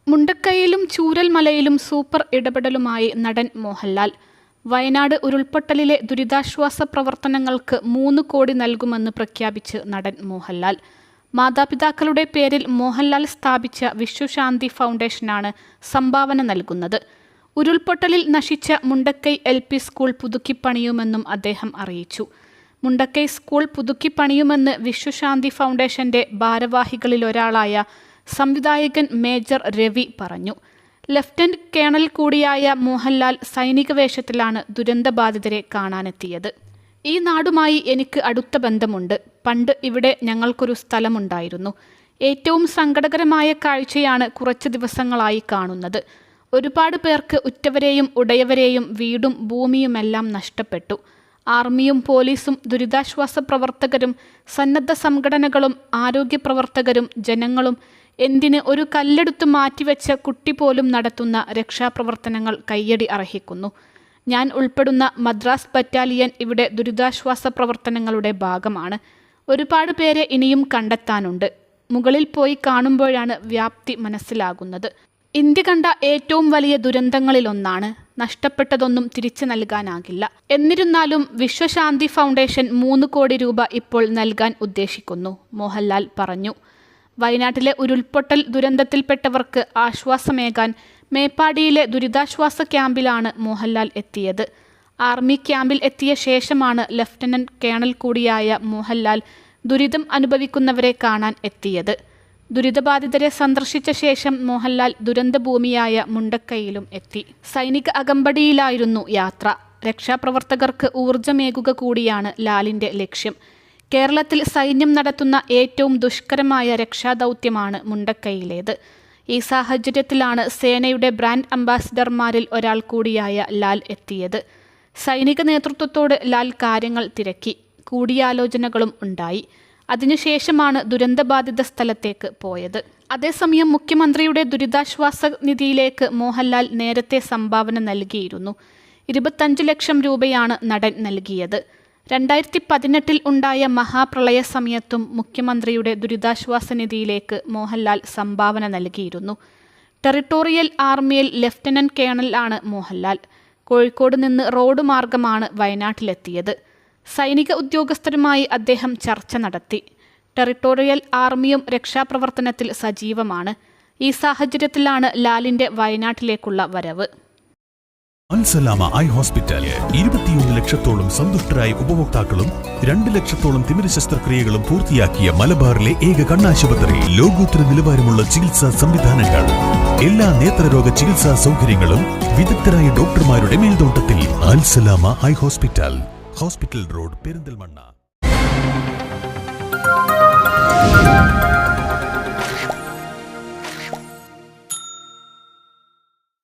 മുണ്ടക്കൈയിലും ചൂരൽമലയിലും super ഇടപെടലുമായി നടൻ മോഹൻലാൽ. വയനാട് ഉരുൾപൊട്ടലിലെ ദുരിതാശ്വാസ പ്രവർത്തനങ്ങൾക്ക് 3 കോടി നൽകുമെന്ന് പ്രഖ്യാപിച്ച് നടൻ മോഹൻലാൽ. മാതാപിതാക്കളുടെ പേരിൽ മോഹൻലാൽ സ്ഥാപിച്ച വിശ്വശാന്തി ഫൗണ്ടേഷനാണ് സംഭാവന നൽകുന്നത്. ഉരുൾപൊട്ടലിൽ നശിച്ച മുണ്ടക്കൈ LP സ്കൂൾ പുതുക്കിപ്പണിയുമെന്നും അദ്ദേഹം അറിയിച്ചു. മുണ്ടക്കൈ സ്കൂൾ പുതുക്കിപ്പണിയുമെന്ന് വിശ്വശാന്തി ഫൗണ്ടേഷന്റെ ഭാരവാഹികളിലൊരാളായ സംവിധായകൻ മേജർ രവി പറഞ്ഞു. ലഫ്റ്റനന്റ് കേണൽ കൂടിയായ മോഹൻലാൽ സൈനിക വേഷത്തിലാണ് ദുരന്തബാധിതരെ കാണാനെത്തിയത്. ഈ നാടുമായി എനിക്ക് അടുത്ത ബന്ധമുണ്ട്. പണ്ട് ഇവിടെ ഞങ്ങൾക്കൊരു സ്ഥലമുണ്ടായിരുന്നു. ഏറ്റവും സങ്കടകരമായ കാഴ്ചയാണ് കുറച്ച് ദിവസങ്ങളായി കാണുന്നത്. ഒരുപാട് പേർക്ക് ഉറ്റവരെയും ഉടയവരെയും വീടും ഭൂമിയുമെല്ലാം നഷ്ടപ്പെട്ടു. ആർമിയും പോലീസും ദുരിതാശ്വാസ പ്രവർത്തകരും സന്നദ്ധ സംഘടനകളും ആരോഗ്യ പ്രവർത്തകരും ജനങ്ങളും എന്തിന് ഒരു കല്ലെടുത്ത് മാറ്റിവെച്ച കുട്ടി പോലും നടത്തുന്ന രക്ഷാപ്രവർത്തനങ്ങൾ കയ്യടി അർഹിക്കുന്നു. ഞാൻ ഉൾപ്പെടുന്ന മദ്രാസ് ബറ്റാലിയൻ ഇവിടെ ദുരിതാശ്വാസ പ്രവർത്തനങ്ങളുടെ ഭാഗമാണ്. ഒരുപാട് പേരെ ഇനിയും കണ്ടെത്താനുണ്ട്. മുകളിൽ പോയി കാണുമ്പോഴാണ് വ്യാപ്തി മനസ്സിലാകുന്നത്. ഇന്ത്യ കണ്ട ഏറ്റവും വലിയ ദുരന്തങ്ങളിലൊന്നാണ്. നഷ്ടപ്പെട്ടതൊന്നും തിരിച്ചു നൽകാനാകില്ല. എന്നിരുന്നാലും വിശ്വശാന്തി ഫൗണ്ടേഷൻ 3 കോടി രൂപ ഇപ്പോൾ നൽകാൻ ഉദ്ദേശിക്കുന്നു, മോഹൻലാൽ പറഞ്ഞു. വയനാട്ടിലെ ഉരുൾപൊട്ടൽ ദുരന്തത്തിൽപ്പെട്ടവർക്ക് ആശ്വാസമേകാൻ മേപ്പാടിയിലെ ദുരിതാശ്വാസ ക്യാമ്പിലാണ് മോഹൻലാൽ എത്തിയത്. ആർമി ക്യാമ്പിൽ എത്തിയ ശേഷമാണ് ലഫ്റ്റനന്റ് കേണൽ കൂടിയായ മോഹൻലാൽ ദുരിതം അനുഭവിക്കുന്നവരെ കാണാൻ എത്തിയത്. ദുരിതബാധിതരെ സന്ദർശിച്ച ശേഷം മോഹൻലാൽ ദുരന്തഭൂമിയായ മുണ്ടക്കൈയിലും എത്തി. സൈനിക അകമ്പടിയിലായിരുന്നു യാത്ര. രക്ഷാപ്രവർത്തകർക്ക് ഊർജ്ജമേകുക കൂടിയാണ് ലാലിന്റെ ലക്ഷ്യം. കേരളത്തിൽ സൈന്യം നടത്തുന്ന ഏറ്റവും ദുഷ്കരമായ രക്ഷാദൗത്യമാണ് മുണ്ടക്കൈയിലേത്. ഈ സാഹചര്യത്തിലാണ് സേനയുടെ ബ്രാൻഡ് അംബാസിഡർമാരിൽ ഒരാൾ കൂടിയായ ലാൽ എത്തിയത്. സൈനിക നേതൃത്വത്തോട് ലാൽ കാര്യങ്ങൾ തിരക്കി. കൂടിയാലോചനകളും ഉണ്ടായി. അതിനുശേഷമാണ് ദുരന്തബാധിത സ്ഥലത്തേക്ക് പോയത്. അതേസമയം മുഖ്യമന്ത്രിയുടെ ദുരിതാശ്വാസ നിധിയിലേക്ക് മോഹൻലാൽ നേരത്തെ സംഭാവന നൽകിയിരുന്നു. 25 ലക്ഷം രൂപയാണ് നടൻ നൽകിയത്. 2018 ഉണ്ടായ മഹാപ്രളയ സമയത്തും മുഖ്യമന്ത്രിയുടെ ദുരിതാശ്വാസ നിധിയിലേക്ക് മോഹൻലാൽ സംഭാവന നൽകിയിരുന്നു. ടെറിട്ടോറിയൽ ആർമിയിൽ ലഫ്റ്റനന്റ് കേണൽ ആണ് മോഹൻലാൽ. കോഴിക്കോട് നിന്ന് റോഡ് മാർഗമാണ് വയനാട്ടിലെത്തിയത്. സൈനിക ഉദ്യോഗസ്ഥരുമായി അദ്ദേഹം ചർച്ച നടത്തി. ടെറിട്ടോറിയൽ ആർമിയും രക്ഷാപ്രവർത്തനത്തിൽ സജീവമാണ്. ഈ സാഹചര്യത്തിലാണ് ലാലിന്റെ വയനാട്ടിലേക്കുള്ള വരവ്. അൽസലാമ ഐ ഹോസ്പിറ്റൽ 21 ലക്ഷത്തോളം സന്തുഷ്ടരായ ഉപഭോക്താക്കളും 2 ലക്ഷത്തോളം തിമിര ശസ്ത്രക്രിയകളും പൂർത്തിയാക്കിയ മലബാറിലെ ഏക കണ്ണാശുപത്രി. ലോകോത്തര നിലവാരമുള്ള ചികിത്സാ സംവിധാനങ്ങൾ, എല്ലാ നേത്രരോഗ ചികിത്സാ സൗകര്യങ്ങളും വിദഗ്ധരായ ഡോക്ടർമാരുടെ മേൽനോട്ടത്തിൽ. Al Salama eye hospital, hospital road, Perinthalmanna.